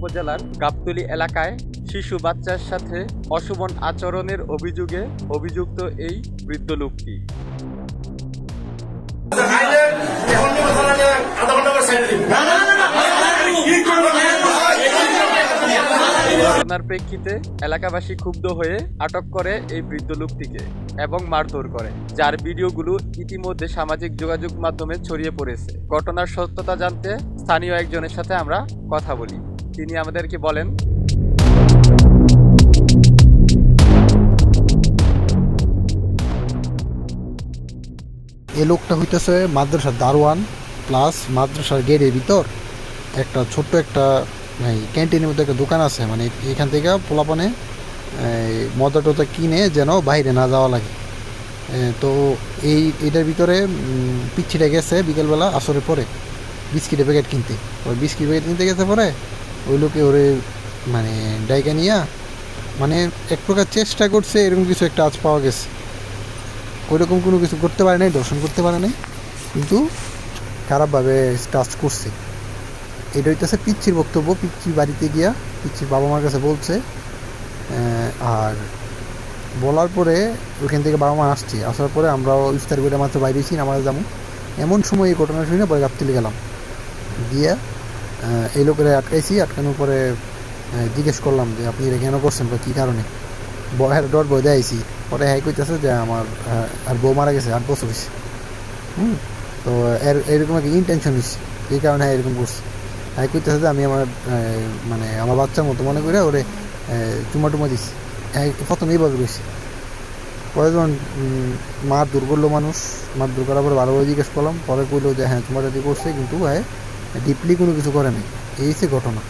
উপজেলার গাবতলী এলাকায় শিশু বাচ্চার সাথে অশোভন আচরণের অভিযোগে অভিযুক্ত এই বৃদ্ধ লোকটি। ঘটনার প্রেক্ষিতে এলাকাবাসী ক্ষুব্ধ হয়ে আটক করে এই বৃদ্ধ লোকটিকে এবং মারধর করে, যার ভিডিওগুলো ইতিমধ্যে সামাজিক যোগাযোগ মাধ্যমে ছড়িয়ে পড়েছে। ঘটনার সত্যতা জানতে স্থানীয় একজনের সাথে আমরা কথা বলি। তিনি আমাদেরকে বলেন, এই লোকটা হইতেছে মাদ্রাসার দারোয়ান প্লাস মাদ্রাসার গেটের ভিতর একটা ছোট্ট একটা ক্যান্টিনের মধ্যে একটা দোকান আছে, মানে এখান থেকে পোলাপানে মজা টজা কিনে যেন বাইরে না যাওয়া লাগে। তো এটার ভিতরে পিচ্ছিটা গেছে বিকেলবেলা আসরের পরে বিস্কিটের প্যাকেট কিনতে। ওই বিস্কিট প্যাকেট কিনতে গেছে পরে ওই লোকে ওরে মানে ডাইকা নিয়া মানে এক প্রকার চেষ্টা করছে, এরকম কিছু একটা আজ পাওয়া গেছে। ওইরকম কোনো কিছু করতে পারে নাই, দর্শন করতে পারে নাই, কিন্তু খারাপভাবে টাচ করছে। এটা হইতেছে পিচ্ছির বক্তব্য। পিচ্ছি বাড়িতে গিয়া পিচ্ছির বাবা মার কাছে বলছে, আর বলার পরে ওইখান থেকে বাবা মা আসছে। আসার পরে আমরাও ইফতার করে মাত্র বাইরেছি, আমরা যাবো এমন সময় এই ঘটনা শুনে পরে গাবতলী গেলাম, গিয়া এই লোকেরা আটকাইছি। আটকানোর পরে জিজ্ঞেস করলাম যে আপনি এটা কেন করছেন বা কী কারণে। ডট বই দেয়াইছি। পরে হ্যাঁ কইতেছে যে আমার আর বউ মারা গেছে 8 বছর হয়েছে। তো এরকম একটা ইনটেনশন হয়েছে, এই কারণে হ্যাঁ এরকম করছে। হ্যাঁ কইতেছে যে আমি আমার মানে আমার বাচ্চার মতো মনে করে ওরে চুমা টুমা দিচ্ছি। হ্যাঁ প্রথম এইভাবে গেছি। পরে যখন মারধর করলো মানুষ, মারধর করার পরে ভালোভাবে জিজ্ঞেস করলাম, পরে কইলো যে হ্যাঁ চুমাটা দিয়ে করছে, কিন্তু হ্যাঁ ডিপলি কোনো কিছু করে নাই। এই হচ্ছে ঘটনা।